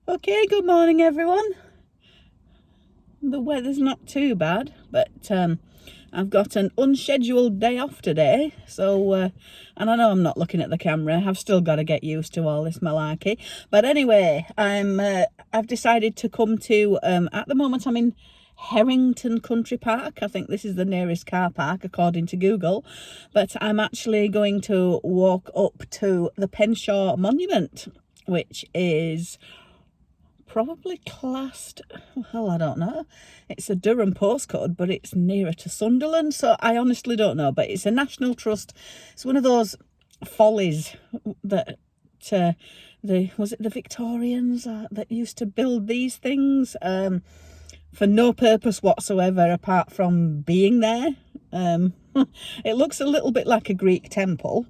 Okay, good morning everyone. The weather's not too bad, but I've got an unscheduled day off today, so and I know I'm not looking at the camera. I've still got to get used to all this malarkey, but anyway, I've decided to come to at the moment I'm in Herrington Country Park. I think this is the nearest car park according to Google, but I'm actually going to walk up to the Penshaw monument, which is probably classed, well, I don't know, it's a Durham postcode, but it's nearer to Sunderland, so I honestly don't know. But it's a National Trust. It's one of those follies that was it the Victorians that used to build these things for no purpose whatsoever apart from being there. It looks a little bit like a Greek temple.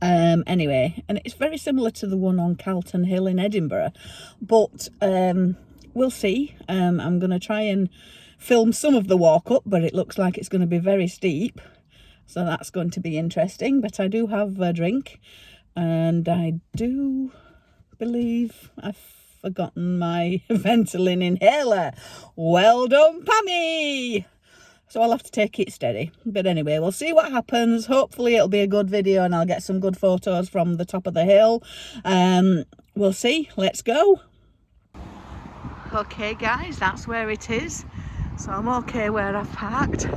Anyway, and it's very similar to the one on Calton Hill in Edinburgh, but we'll see. I'm going to try and film some of the walk up, but it looks like it's going to be very steep, so that's going to be interesting. But I do have a drink, and I do believe I've forgotten my Ventolin inhaler. Well done, Pammy! So I'll have to take it steady. But anyway, we'll see what happens. Hopefully it'll be a good video and I'll get some good photos from the top of the hill. We'll see. Let's go. Okay guys, that's where it is. So I'm okay where I've parked.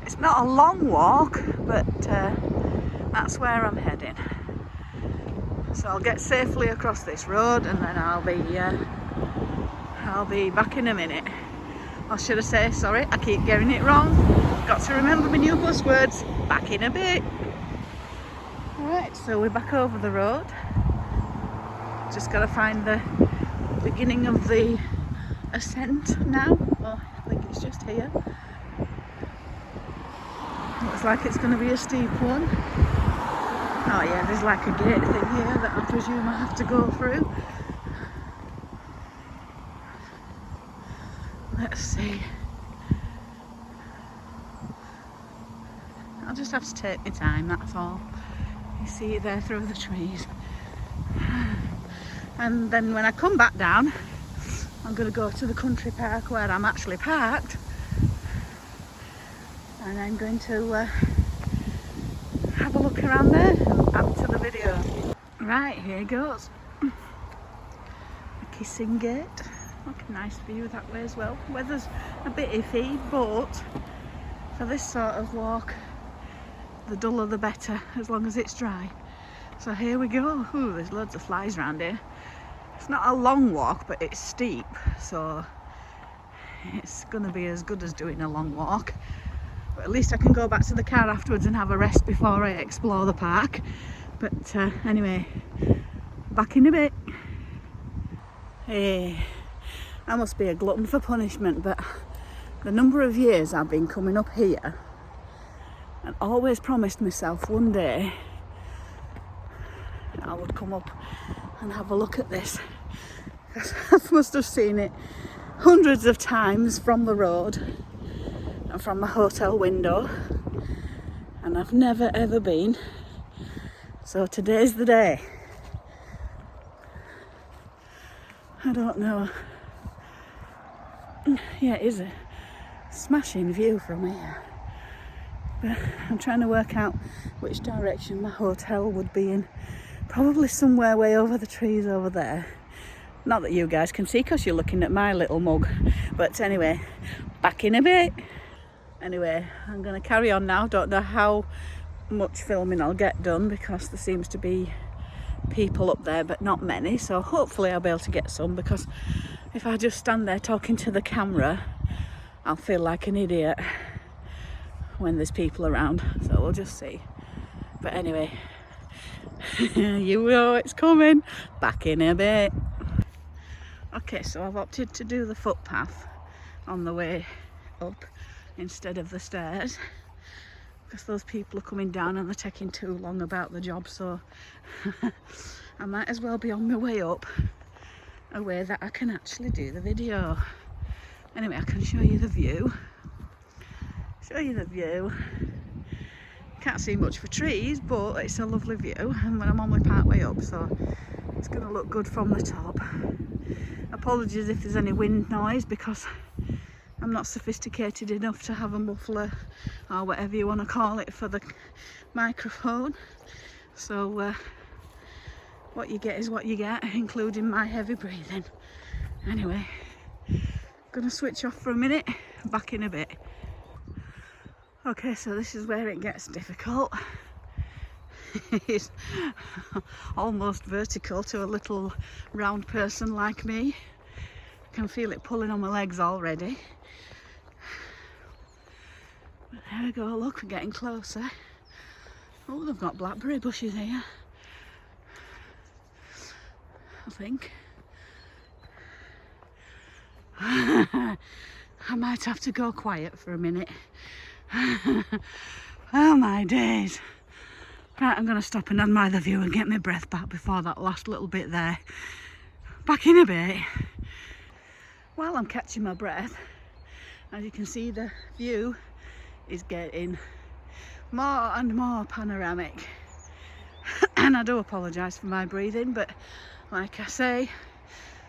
It's not a long walk, but that's where I'm heading. So I'll get safely across this road and then I'll be back in a minute. Or should I say, sorry, I keep getting it wrong. Got to remember my new buzzwords. Back in a bit. Alright, so we're back over the road. Just got to find the beginning of the ascent now. Oh, I think it's just here. Looks like it's going to be a steep one. Oh yeah, there's like a gate thing here that I presume I have to go through. Let's see. I'll just have to take my time, that's all. You see it there through the trees. And then when I come back down, I'm going to go to the country park where I'm actually parked. And I'm going to have a look around there and add to the video. Right, here goes. A kissing gate. Look, a nice view that way as well. Weather's a bit iffy, but for this sort of walk, the duller the better, as long as it's dry. So here we go. Ooh, there's loads of flies around here. It's not a long walk, but it's steep, so it's going to be as good as doing a long walk. But at least I can go back to the car afterwards and have a rest before I explore the park. But anyway, back in a bit. Hey. I must be a glutton for punishment, but the number of years I've been coming up here and always promised myself one day I would come up and have a look at this. I must have seen it hundreds of times from the road and from my hotel window, and I've never ever been. So today's the day. I don't know. Yeah, it is a smashing view from here, but I'm trying to work out which direction my hotel would be in. Probably somewhere way over the trees over there. Not that you guys can see because you're looking at my little mug, but anyway, back in a bit. Anyway, I'm going to carry on now. Don't know how much filming I'll get done because there seems to be people up there but not many, so hopefully I'll be able to get some, because if I just stand there talking to the camera I'll feel like an idiot when there's people around, so we'll just see. But anyway, you know it's coming. Back in a bit. Okay, so I've opted to do the footpath on the way up instead of the stairs because those people are coming down and they're taking too long about the job, so I might as well be on my way up a way that I can actually do the video. Anyway, I can show you the view. Can't see much for trees, but it's a lovely view, and when I'm on my part way up, so It's going to look good from the top. Apologies if there's any wind noise, because I'm not sophisticated enough to have a muffler or whatever you want to call it for the microphone. So what you get is what you get, including my heavy breathing. Anyway, gonna switch off for a minute, back in a bit. Okay, so this is where it gets difficult. It's almost vertical to a little round person like me. I can feel it pulling on my legs already. But there we go, look, we're getting closer. Oh, they've got blackberry bushes here, I think. I might have to go quiet for a minute. Oh my days. Right, I'm going to stop and admire the view and get my breath back before that last little bit there. Back in a bit. While I'm catching my breath, as you can see, the view is getting more and more panoramic. And I do apologise for my breathing, but like I say,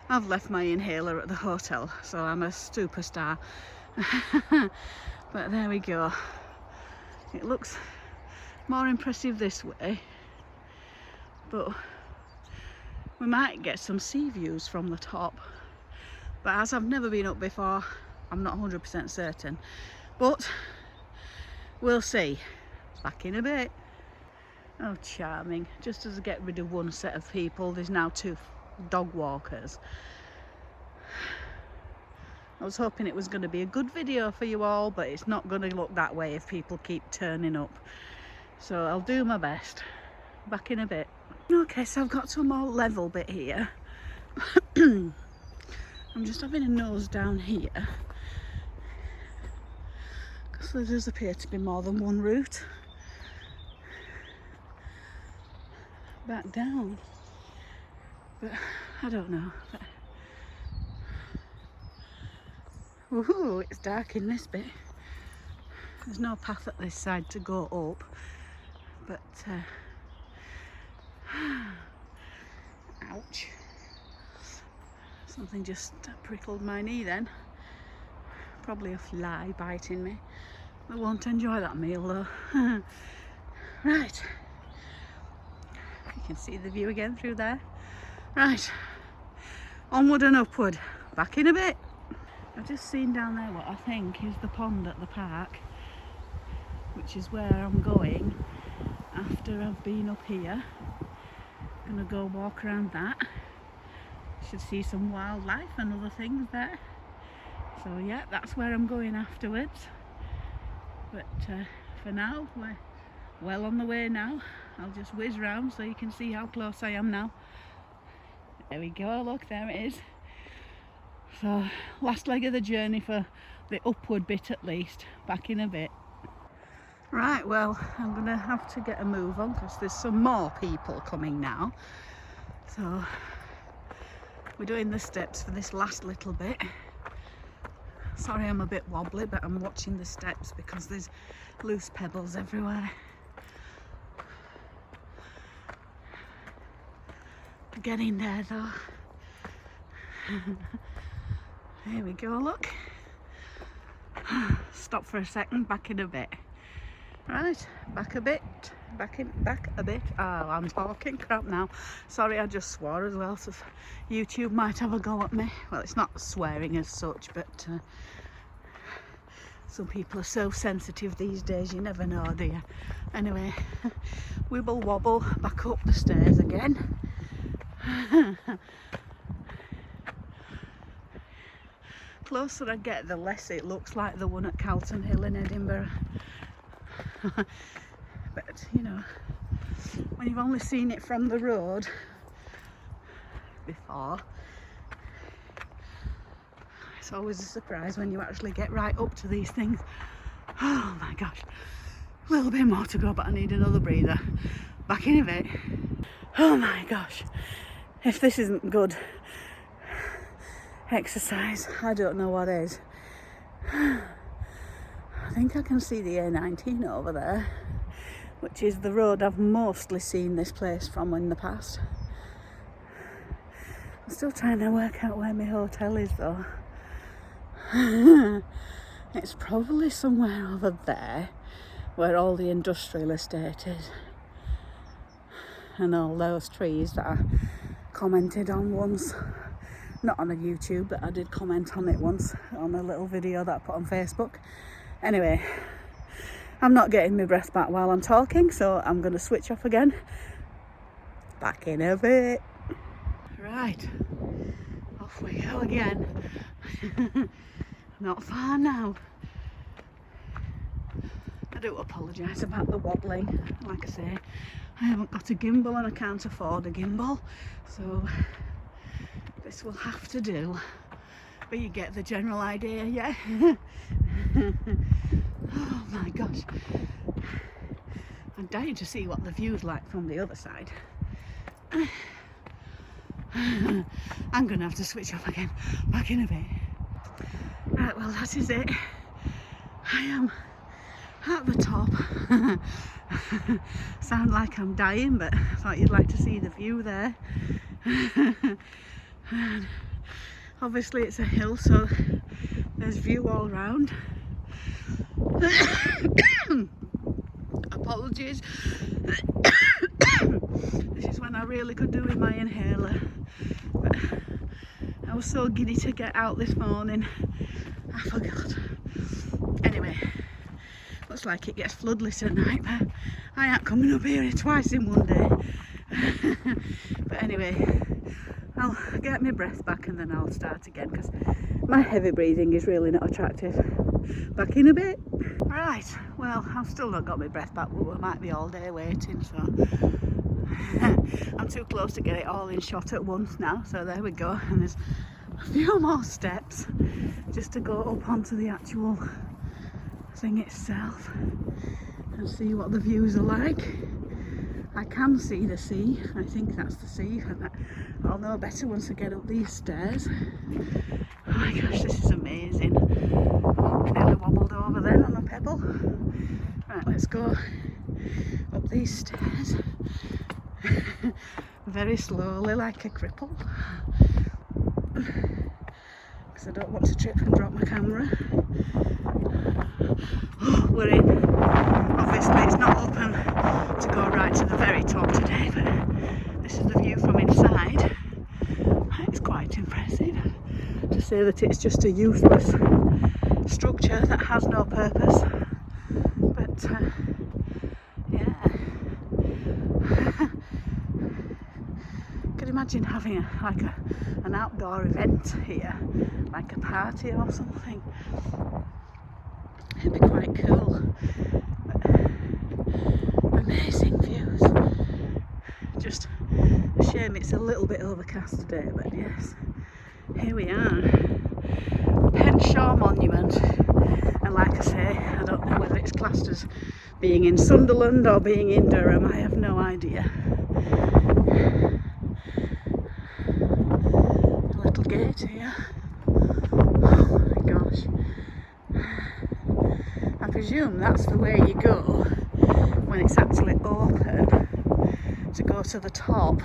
I've left my inhaler at the hotel, so I'm a superstar. But there we go. It looks more impressive this way, but we might get some sea views from the top. But as I've never been up before, I'm not 100% certain. But we'll see. Back in a bit. Oh, charming. Just as I get rid of one set of people, there's now 2 dog walkers. I was hoping it was going to be a good video for you all, but it's not going to look that way if people keep turning up. So I'll do my best. Back in a bit. Okay, so I've got to a more level bit here. I'm just having a nose down here, because there does appear to be more than one route back down, but I don't know. Woohoo, it's dark in this bit. There's no path at this side to go up, but ouch, something just prickled my knee then. Probably a fly biting me. I won't enjoy that meal though. Right, you can see the view again through there. Right, onward and upward. Back in a bit. I've just seen down there what I think is the pond at the park, which is where I'm going after I've been up here. I'm gonna go walk around that. Should see some wildlife and other things there. So yeah, that's where I'm going afterwards. But for now, we're well on the way now. I'll just whiz round so you can see how close I am now. There we go, look, there it is. So last leg of the journey for the upward bit at least. Back in a bit. Right, well, I'm gonna have to get a move on because there's some more people coming now. So we're doing the steps for this last little bit. Sorry I'm a bit wobbly, but I'm watching the steps because there's loose pebbles everywhere. We're getting there though. Here we go, look. Stop for a second, back in a bit. Right, back a bit, back a bit. Oh, I'm talking crap now. Sorry, I just swore as well, so YouTube might have a go at me. Well, it's not swearing as such, but some people are so sensitive these days, you never know, do you? Anyway, wibble wobble back up the stairs again. Closer I get, the less it looks like the one at Calton Hill in Edinburgh. But you know, when you've only seen it from the road before, it's always a surprise when you actually get right up to these things. Oh my gosh, a little bit more to go, but I need another breather. Back in a bit. Oh my gosh, if this isn't good exercise, I don't know what is. I think I can see the A19 over there, which is the road I've mostly seen this place from in the past. I'm still trying to work out where my hotel is though. It's probably somewhere over there where all the industrial estate is and all those trees that I commented on once. Not on a YouTube, but I did comment on it once on a little video that I put on Facebook. Anyway, I'm not getting my breath back while I'm talking, so I'm going to switch off again. Back in a bit. Right, off we go again. Not far now. I do apologise about the wobbling. Like I say, I haven't got a gimbal and I can't afford a gimbal, so this will have to do. But you get the general idea, yeah? Oh my gosh. I'm dying to see what the view's like from the other side. I'm going to have to switch off again. Back in a bit. Right, well that is it. I am at the top. Sound like I'm dying, but I thought you'd like to see the view there. And obviously it's a hill, so there's view all round. Apologies. This is when I really could do with my inhaler. But I was so giddy to get out this morning, I forgot. Anyway, looks like it gets floodlit at night, but I ain't coming up here twice in one day. But anyway, I'll get my breath back and then I'll start again because my heavy breathing is really not attractive. Back in a bit. Right, well I've still not got my breath back, but we might be all day waiting, so I'm too close to get it all in shot at once now, so there we go. And there's a few more steps just to go up onto the actual thing itself and see what the views are like. I can see the sea. I think that's the sea, and I'll know better once I get up these stairs. Oh my gosh, this is amazing. Oh, I nearly wobbled over then on a pebble. Right, let's go up these stairs very slowly, like a cripple, because I don't want to trip and drop my camera. Oh, we're in. Obviously it's not open to go right to the very top today, but this is the view from inside. It's quite impressive to say that it's just a useless structure that has no purpose, but yeah. Could imagine having an outdoor event here, like a party or something. It'd be quite cool. But amazing views. Just a shame it's a little bit overcast today, but yes, here we are. Penshaw Monument. And like I say, I don't know whether it's classed as being in Sunderland or being in Durham, I have no idea. A little gate here. Oh my gosh. I presume that's the way you go when it's actually open, to go to the top.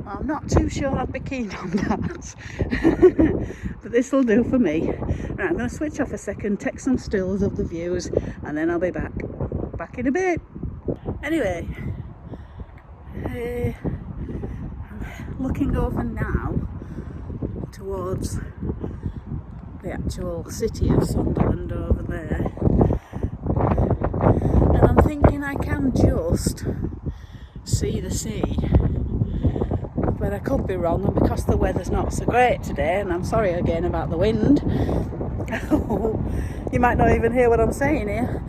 Well, I'm not too sure I'd be keen on that. But this will do for me. Right, I'm going to switch off a second, take some stills of the views, and then I'll be back. Back in a bit. Anyway, I'm looking over now towards the actual city of Sunderland over there, and I'm thinking I can just see the sea, but I could be wrong, and because the weather's not so great today, and I'm sorry again about the wind, you might not even hear what I'm saying here.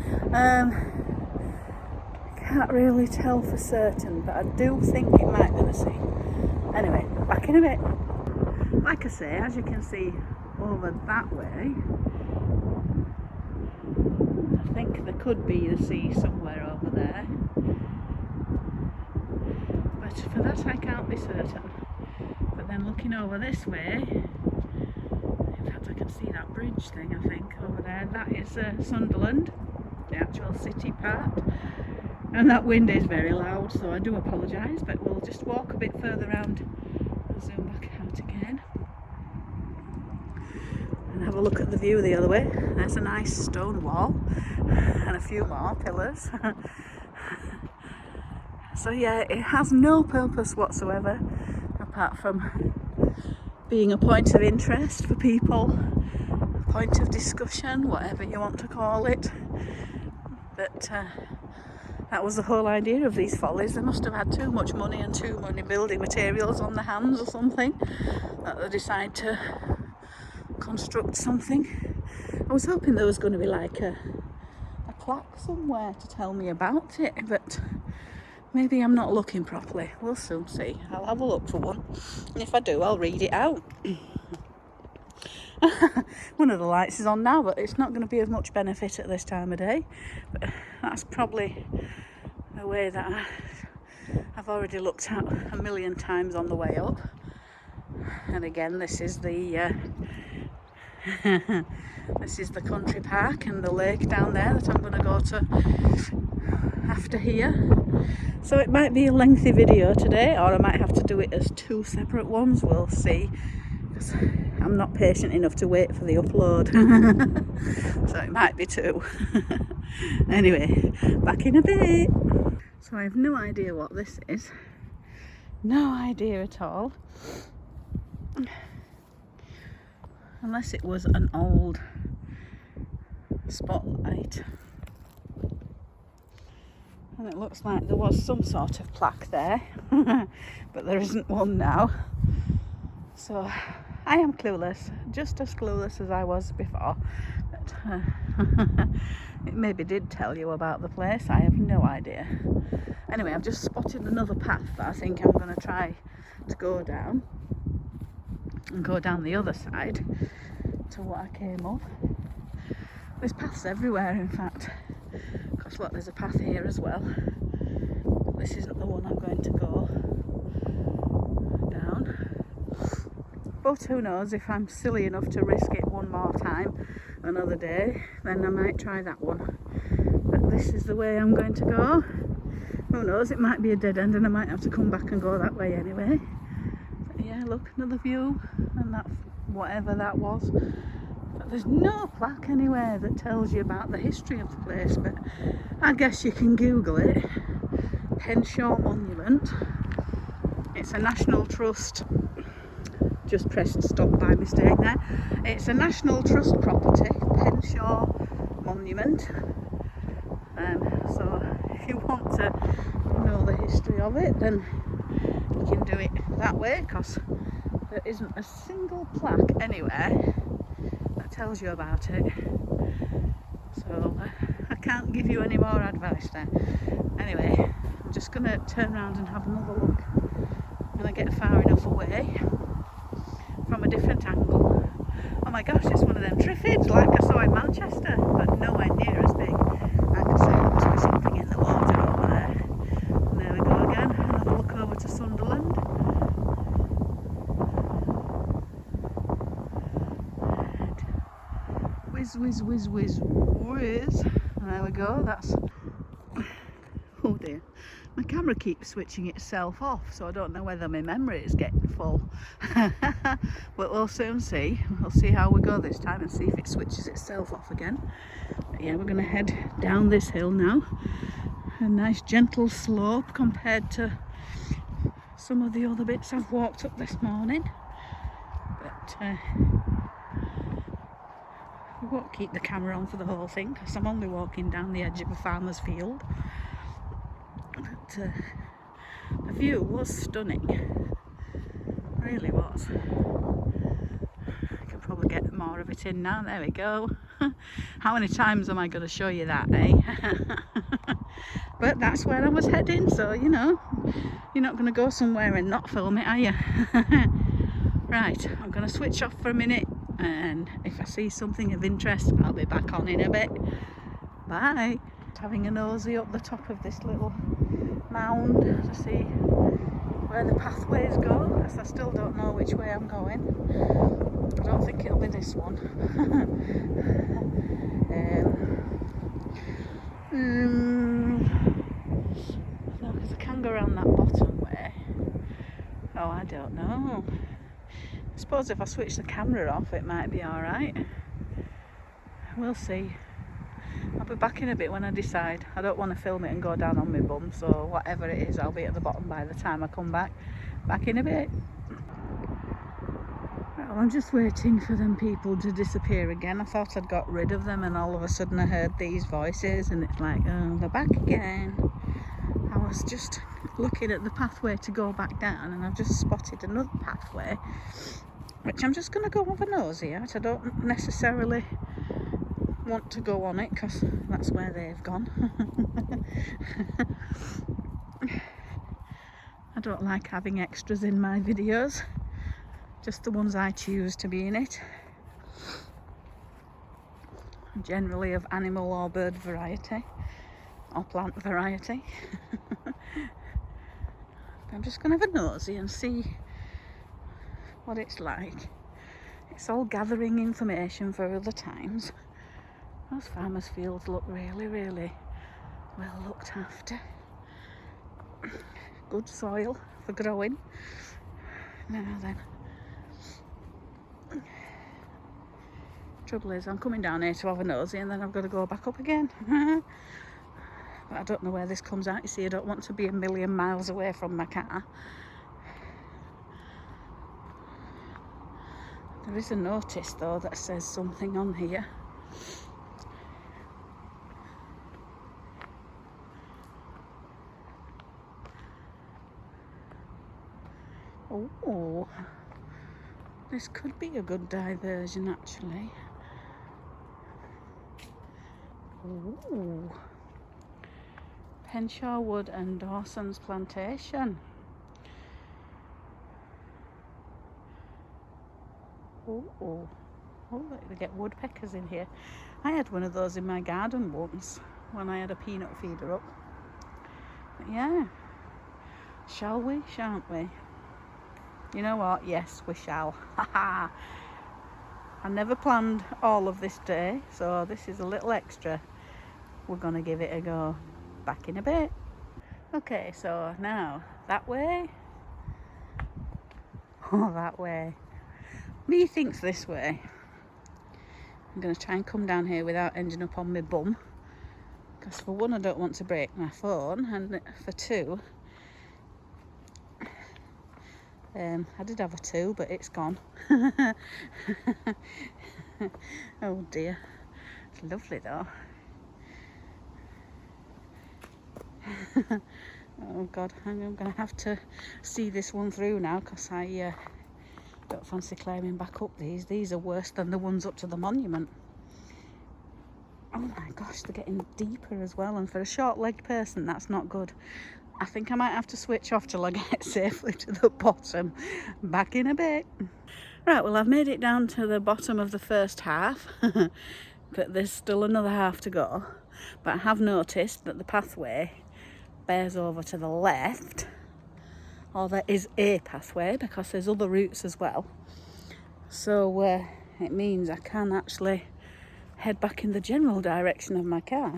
Can't really tell for certain, but I do think it might be the sea. Anyway, back in a bit. Like I say, as you can see over that way, I think there could be the sea somewhere over there, but for that I can't be certain. But then looking over this way, in fact I can see that bridge thing, I think, over there. That is Sunderland, the actual city part, and that wind is very loud, so I do apologise, but we'll just walk a bit further around and zoom a look at the view the other way. There's a nice stone wall and a few more pillars. So yeah, it has no purpose whatsoever apart from being a point of interest for people, a point of discussion, whatever you want to call it. But that was the whole idea of these follies. They must have had too much money and too many building materials on their hands or something, that they decide to construct something. I was hoping there was going to be like a plaque somewhere to tell me about it, but maybe I'm not looking properly. We'll soon see. I'll have a look for one, and if I do, I'll read it out. One of the lights is on now, but it's not going to be of much benefit at this time of day. But that's probably a way that I've already looked at a million times on the way up. And again, this is the this is the country park and the lake down there that I'm going to go to after here. So it might be a lengthy video today, or I might have to do it as two separate ones. We'll see, because I'm not patient enough to wait for the upload. So it might be two. Anyway, back in a bit. So I have no idea what this is. No idea at all. Unless it was an old spotlight. And it looks like there was some sort of plaque there, but there isn't one now. So I am clueless, just as clueless as I was before. But it maybe did tell you about the place, I have no idea. Anyway, I've just spotted another path that I think I'm going to try to go down. And go down the other side to what I came up. There's paths everywhere, in fact. Because look, there's a path here as well. But this isn't the one I'm going to go down. But who knows, if I'm silly enough to risk it one more time, another day, then I might try that one. But this is the way I'm going to go. Who knows, it might be a dead end and I might have to come back and go that way anyway. But yeah, look, another view, and that, whatever that was. But there's no plaque anywhere that tells you about the history of the place, but I guess you can Google it. Penshaw Monument. It's a National Trust. Just pressed stop by mistake there. It's a National Trust property, Penshaw Monument. So if you want to know the history of it, then you can do it that way, because there isn't a single plaque anywhere that tells you about it. So I can't give you any more advice there. Anyway, I'm just going to turn around and have another look when I get far enough away from a different angle. Oh my gosh, it's one of them triffids like I saw in Manchester, but nowhere near as big. I could say there must be something in the water over there. And there we go again, another look over to Sunderland. Whiz, whiz, whiz, whiz, whiz. There we go, that's... Oh dear. My camera keeps switching itself off, so I don't know whether my memory is getting full. But we'll soon see. We'll see how we go this time and see if it switches itself off again. But yeah, we're going to head down this hill now. A nice gentle slope compared to some of the other bits I've walked up this morning. But we won't keep the camera on for the whole thing, because I'm only walking down the edge of a farmer's field. But the view was stunning, really was. I can probably get more of it in now. There we go. How many times am I going to show you that, eh? But that's where I was heading, so you know, you're not going to go somewhere and not film it, are you? Right, I'm going to switch off for a minute, and if I see something of interest, I'll be back on in a bit. Bye. Having a nosy up the top of this little mound to see where the pathways go, because I still don't know which way I'm going. I don't think it'll be this one. No, because I can go around that bottom way. Oh, I don't know. I suppose if I switch the camera off it might be alright. we'll see. I'll be back in a bit when I decide. I don't want to film it and go down on my bum, so whatever it is, I'll be at the bottom by the time I come back. Back in a bit. Well, I'm just waiting for them people to disappear again. I thought I'd got rid of them, and all of a sudden I heard these voices, and it's like, oh, they're back again. I was just looking at the pathway to go back down, and I've just spotted another pathway, which I'm just going to go have a nosy at. I don't necessarily want to go on it because that's where they've gone. I don't like having extras in my videos, just the ones I choose to be in it, generally of animal or bird variety or plant variety. I'm just going to have a nosy and see what it's like. It's all gathering information for other times. Those farmers' fields look really, really well looked after. Good soil for growing. Now then. Trouble is, I'm coming down here to have a nosy and then I've got to go back up again. But I don't know where this comes out. You see, I don't want to be a million miles away from my car. There is a notice though that says something on here. Oh, this could be a good diversion actually. Oh, Penshaw Wood and Dawson's Plantation. Oh, look, they get woodpeckers in here. I had one of those in my garden once when I had a peanut feeder up. But yeah, shall we, shan't we? You know what? Yes, we shall. I never planned all of this day, so this is a little extra. We're gonna give it a go. Back in a bit. Okay, so now that way. Oh, that way. Me thinks this way. I'm gonna try and come down here without ending up on my bum, because for one, I don't want to break my phone, and for two, I did have a 2, but it's gone. Oh dear. It's lovely though. Oh god, I'm going to have to see this one through now, because I don't fancy climbing back up these. These are worse than the ones up to the monument. Oh my gosh, they're getting deeper as well, and for a short-legged person that's not good. I think I might have to switch off till I get safely to the bottom. Back in a bit. Right, well, I've made it down to the bottom of the first half, but there's still another half to go. But I have noticed that the pathway bears over to the left, or there is a pathway, because there's other routes as well. So it means I can actually head back in the general direction of my car.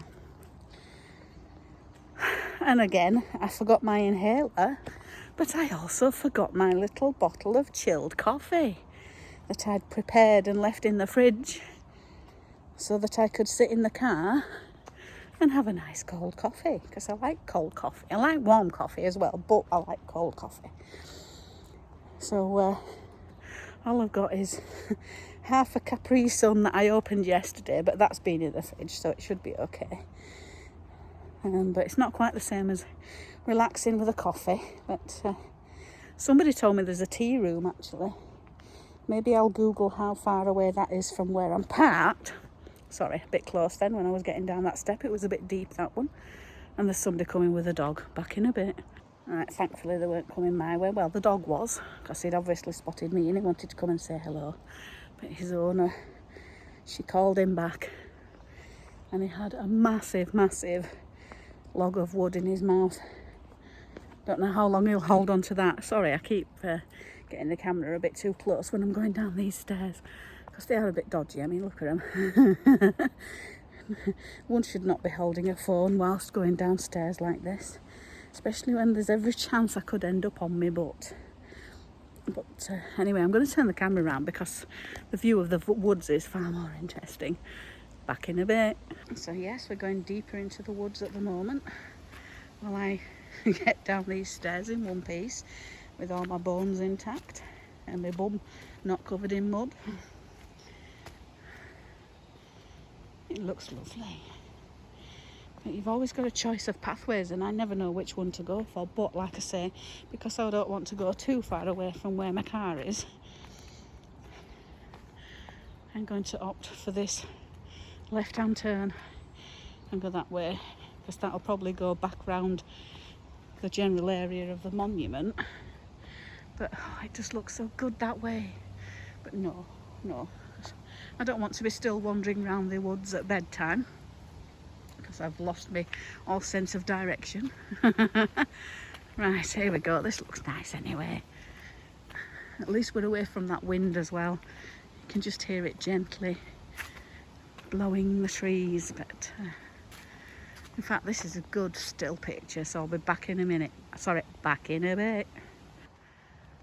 And again, I forgot my inhaler, but I also forgot my little bottle of chilled coffee that I'd prepared and left in the fridge so that I could sit in the car and have a nice cold coffee, because I like cold coffee. I like warm coffee as well, but I like cold coffee. So all I've got is half a Capri Sun that I opened yesterday, but that's been in the fridge, so it should be okay. But it's not quite the same as relaxing with a coffee. But somebody told me there's a tea room actually. Maybe I'll Google how far away that is from where I'm parked. Sorry, a bit close then when I was getting down that step. It was a bit deep, that one. And there's somebody coming with a dog. Back in a bit. Alright, thankfully they weren't coming my way. Well, the dog was, because he'd obviously spotted me and he wanted to come and say hello. But his owner, she called him back. And he had a massive, massive log of wood in his mouth. Don't know how long he'll hold on to that. Sorry, I keep getting the camera a bit too close when I'm going down these stairs, because they are a bit dodgy. I mean, look at them. One should not be holding a phone whilst going downstairs like this, especially when there's every chance I could end up on my butt. But anyway, I'm going to turn the camera around because the view of the woods is far more interesting. back in a bit. So yes, we're going deeper into the woods at the moment while I get down these stairs in one piece with all my bones intact and my bum not covered in mud. It looks lovely. But you've always got a choice of pathways and I never know which one to go for, but like I say, because I don't want to go too far away from where my car is, I'm going to opt for this left-hand turn and go that way, because that'll probably go back round the general area of the monument. But it just looks so good that way. But no, I don't want to be still wandering around the woods at bedtime, because I've lost me all sense of direction. Right, here we go. This looks nice anyway. At least we're away from that wind as well. You can just hear it gently blowing the trees. But in fact, this is a good still picture, so I'll be back in a minute. Sorry, back in a bit.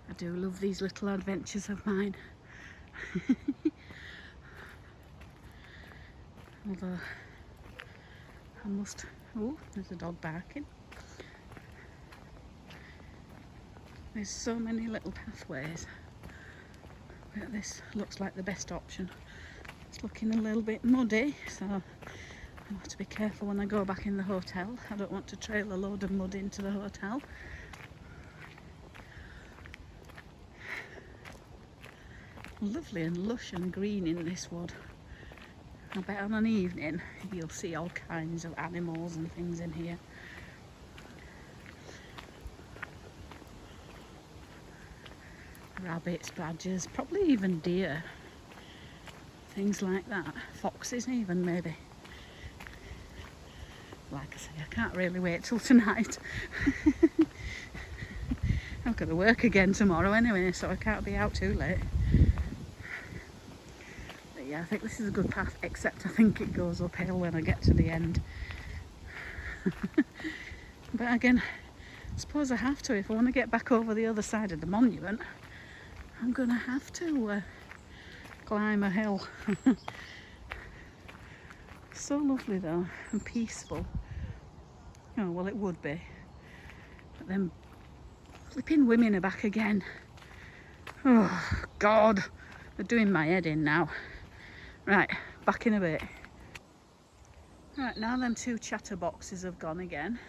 I do love these little adventures of mine. Although I must... Oh, there's a dog barking. There's so many little pathways, but this looks like the best option. It's looking a little bit muddy, so I have to be careful when I go back in the hotel. I don't want to trail a load of mud into the hotel. Lovely and lush and green in this wood. I bet on an evening you'll see all kinds of animals and things in here. Rabbits, badgers, probably even deer. Things like that. Foxes even, maybe. Like I say, I can't really wait till tonight. I've got to work again tomorrow anyway, so I can't be out too late. But yeah, I think this is a good path, except I think it goes uphill when I get to the end. But again, I suppose I have to. If I want to get back over the other side of the monument, I'm going to have to climb a hill. So lovely though, and peaceful. Oh, well, it would be. But then flipping women are back again. Oh, God. They're doing my head in now. Right, back in a bit. Right, now them two chatterboxes have gone again.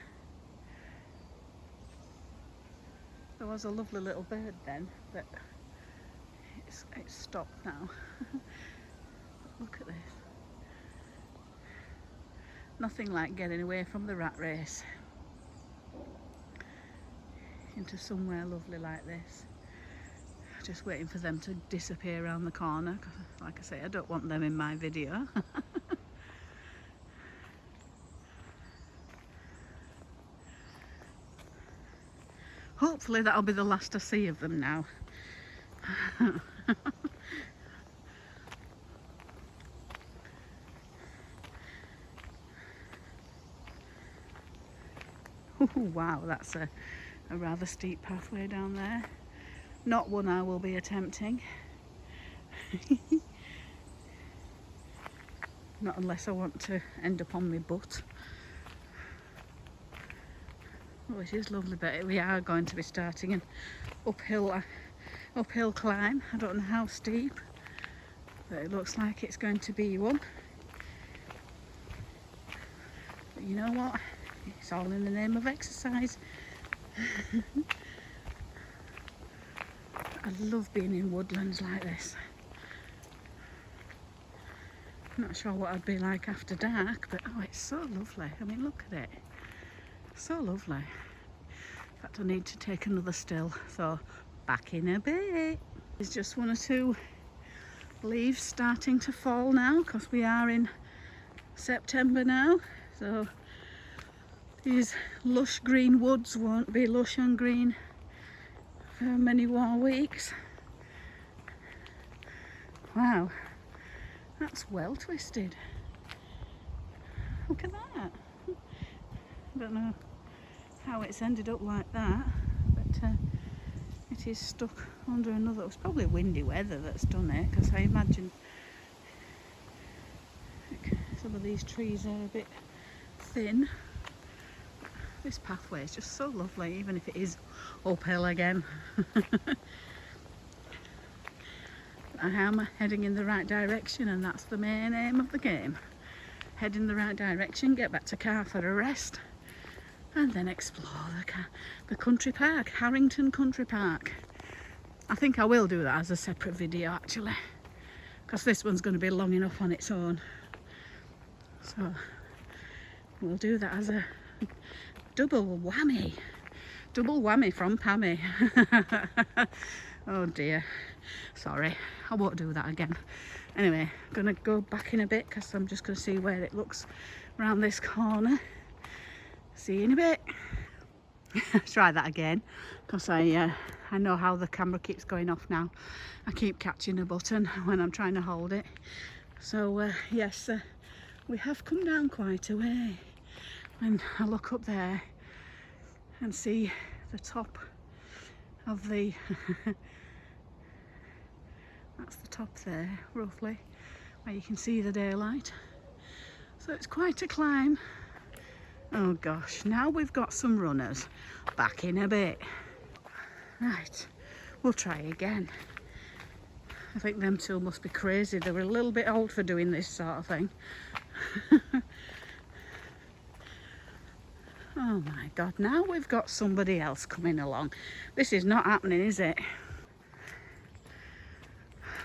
There was a lovely little bird then, but it's stopped now. Look at this. Nothing like getting away from the rat race into somewhere lovely like this. Just waiting for them to disappear around the corner, 'cause like I say, I don't want them in my video. Hopefully that'll be the last I see of them now. Oh, wow, that's a rather steep pathway down there. Not one I will be attempting. Not unless I want to end up on my butt. Oh, it is lovely, but we are going to be starting an uphill climb. I don't know how steep, but it looks like it's going to be one. But you know what? It's all in the name of exercise. I love being in woodlands like this. I'm not sure what I'd be like after dark, but oh, it's so lovely. I mean, look at it. So lovely. In fact, I need to take another still, so back in a bit. There's just one or two leaves starting to fall now, because we are in September now, so these lush green woods won't be lush and green for many more weeks. Wow, that's well twisted. Look at that. I don't know how it's ended up like that, but it is stuck under another. It was probably windy weather that's done it, because I imagine Some of these trees are a bit thin. This pathway is just so lovely, even if it is uphill again. I am heading in the right direction, and that's the main aim of the game. Head in the right direction, get back to car for a rest, and then explore the country park, Harrington Country Park. I think I will do that as a separate video actually, because this one's going to be long enough on its own. So we'll do that as a double whammy from Pammy. Oh dear, sorry, I won't do that again. Anyway, I'm gonna go back in a bit because I'm just gonna see where it looks around this corner. See you in a bit. Try that again, because I know how the camera keeps going off now. I keep catching a button when I'm trying to hold it. So yes, we have come down quite a way, and I look up there and see the top of the that's the top there roughly, where you can see the daylight. So it's quite a climb. Oh gosh, now we've got some runners. Back in a bit. Right, we'll try again. I think them two must be crazy. They were a little bit old for doing this sort of thing. Oh my god, now we've got somebody else coming along. This is not happening, is it?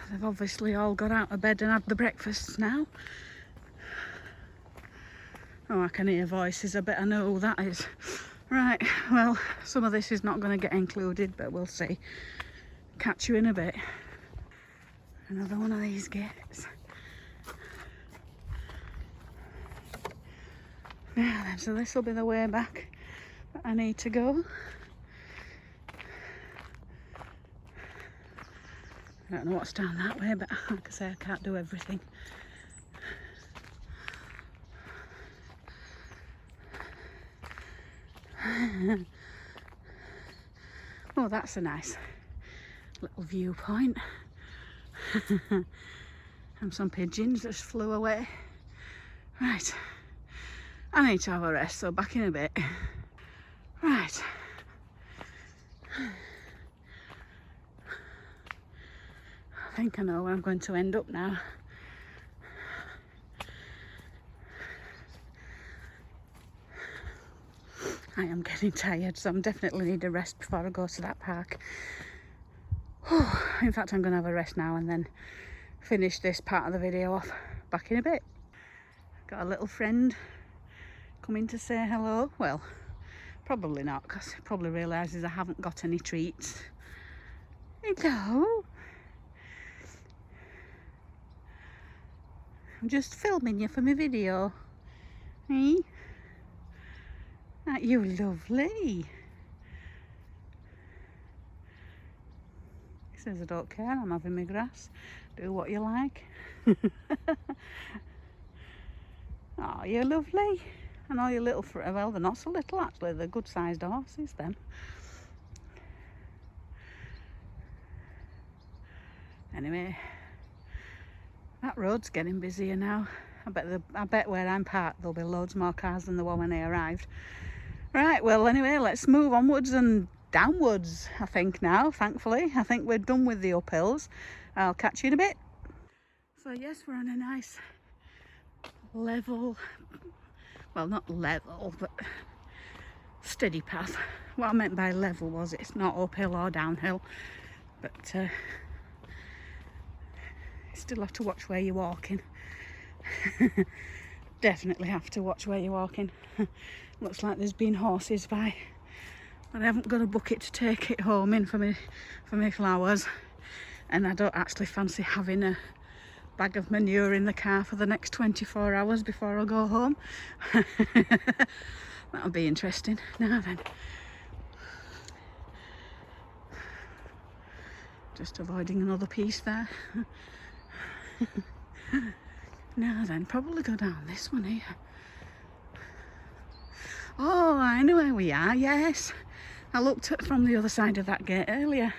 They've obviously all got out of bed and had the breakfasts now. Oh, I can hear voices. I bet I know who that is. Right, well, some of this is not going to get included, but we'll see. Catch you in a bit. Another one of these gates. Now then, so this will be the way back that I need to go. I don't know what's down that way, but like I say, I can't do everything. Oh, that's a nice little viewpoint. And some pigeons just flew away. Right, I need to have a rest, so back in a bit. Right. I think I know where I'm going to end up now. I am getting tired, so I definitely need a rest before I go to that park. In fact, I'm going to have a rest now and then finish this part of the video off. Back in a bit. Got a little friend coming to say hello. Well, probably not, because he probably realises I haven't got any treats. Hello. I'm just filming you for my video. Hey? Aren't you lovely? He says I don't care, I'm having my grass. Do what you like. Oh, you're lovely. And all your little, well, they're not so little actually, they're good sized horses then. Anyway, that road's getting busier now. I bet where I'm parked there'll be loads more cars than there were when I arrived. Right, well anyway, let's move onwards and downwards, I think now, thankfully. I think we're done with the uphills. I'll catch you in a bit. So yes, we're on a nice level, well not level, but steady path. What I meant by level was it's not uphill or downhill, but you still have to watch where you're walking. Definitely have to watch where you're walking. Looks like there's been horses by, but I haven't got a bucket to take it home in for me flowers, and I don't actually fancy having a bag of manure in the car for the next 24 hours before I go home. That'll be interesting. Now then, just avoiding another piece there. Now then, probably go down this one here. Oh, I know where we are, yes. I looked at from the other side of that gate earlier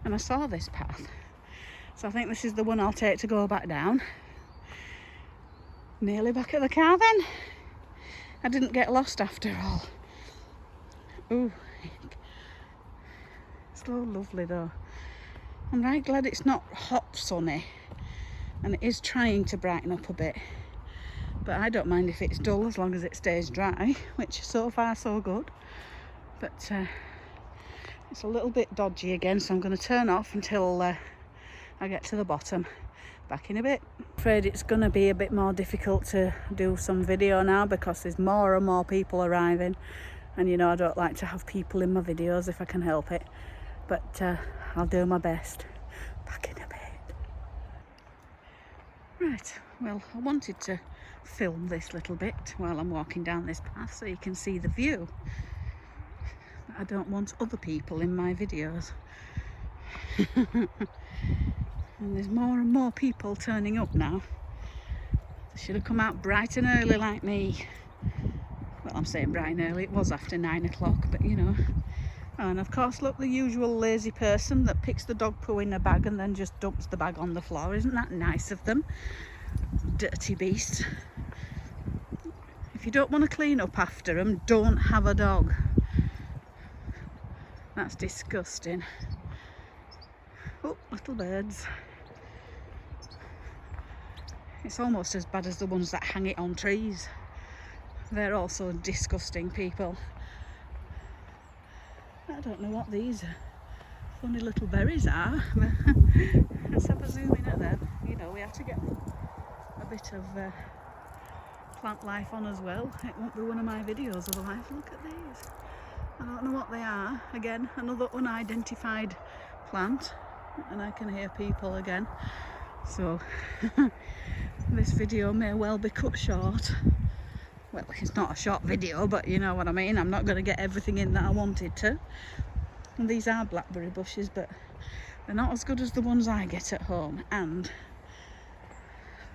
and I saw this path. So I think this is the one I'll take to go back down. Nearly back at the car then. I didn't get lost after all. Ooh, it's so lovely though. I'm right glad it's not hot sunny, and it is trying to brighten up a bit. But I don't mind if it's dull as long as it stays dry, which so far so good. But it's a little bit dodgy again, so I'm going to turn off until I get to the bottom. Back in a bit. I'm afraid it's going to be a bit more difficult to do some video now because there's more and more people arriving, and you know I don't like to have people in my videos if I can help it, but I'll do my best. Back in a bit. Right, well, I wanted to film this little bit while I'm walking down this path so you can see the view. I don't want other people in my videos. And there's more and more people turning up now. They should have come out bright and early like me. Well, I'm saying bright and early, it was after 9 o'clock, but you know. And of course, look, the usual lazy person that picks the dog poo in a bag and then just dumps the bag on the floor. Isn't that nice of them? Dirty beast. If you don't want to clean up after them, don't have a dog. That's disgusting. Oh, little birds. It's almost as bad as the ones that hang it on trees. They're also disgusting people. I don't know what these funny little berries are. Let's have a zoom in at them. You know, we have to get a bit of plant life on as well. It won't be one of my videos otherwise. Look at these. I don't know what they are. Again, another unidentified plant, and I can hear people again. So this video may well be cut short. Well, it's not a short video, but you know what I mean. I'm not going to get everything in that I wanted to. And these are blackberry bushes, but they're not as good as the ones I get at home, and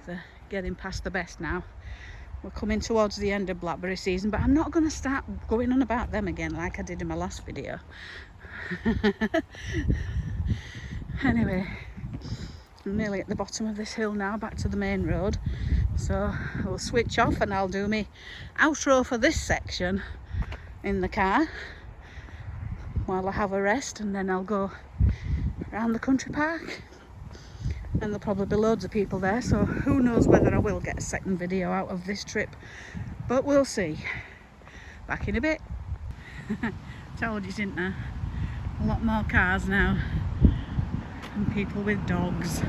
they're getting past the best now. We're coming towards the end of blackberry season, but I'm not going to start going on about them again like I did in my last video. Anyway, I'm nearly at the bottom of this hill now, back to the main road. So I'll switch off and I'll do my outro for this section in the car while I have a rest, and then I'll go around the country park. And there'll probably be loads of people there, so who knows whether I will get a second video out of this trip, but we'll see. Back in a bit. Told you, didn't I? A lot more cars now, and people with dogs.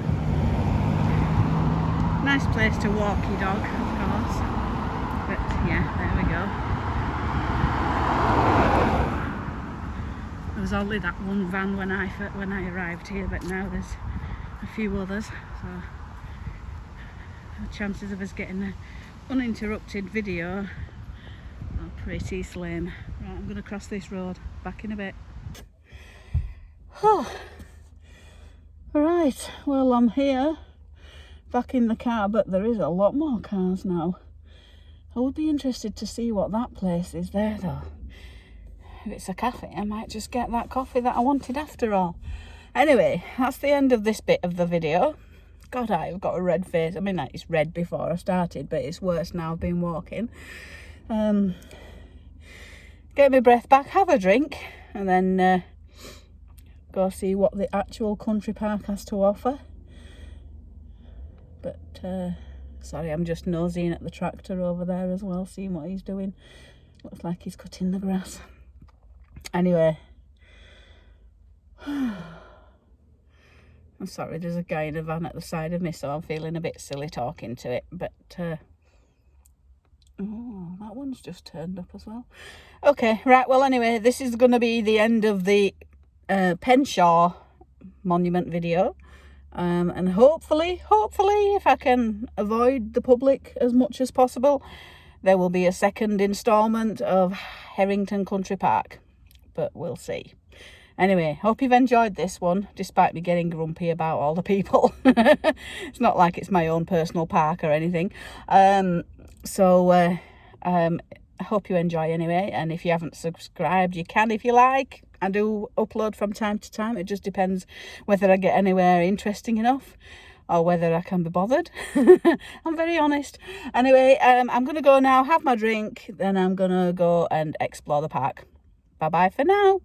Nice place to walk your dog, of course, but yeah, there we go. There was only that one van when I arrived here, but now there's a few others, so the chances of us getting an uninterrupted video are pretty slim. Right, I'm going to cross this road. Back in a bit. Oh, right, well, I'm here back in the car, but there is a lot more cars now. I would be interested to see what that place is there though. If it's a cafe, I might just get that coffee that I wanted after all. Anyway, that's the end of this bit of the video. God, I've got a red face. I mean, it's red before I started, but it's worse now I've been walking. Get my breath back, have a drink, and then go see what the actual country park has to offer. But, sorry, I'm just nosing at the tractor over there as well, seeing what he's doing. Looks like he's cutting the grass. Anyway. I'm sorry, there's a guy in a van at the side of me, so I'm feeling a bit silly talking to it, but oh, that one's just turned up as well. Okay, right, well, anyway, this is going to be the end of the Penshaw monument video, and hopefully, if I can avoid the public as much as possible, there will be a second instalment of Herrington Country Park, but we'll see. Anyway, hope you've enjoyed this one, despite me getting grumpy about all the people. It's not like it's my own personal park or anything. I hope you enjoy anyway. And if you haven't subscribed, you can if you like. I do upload from time to time. It just depends whether I get anywhere interesting enough. or whether I can be bothered. I'm very honest. Anyway, I'm going to go now, have my drink, then I'm going to go and explore the park. Bye bye for now.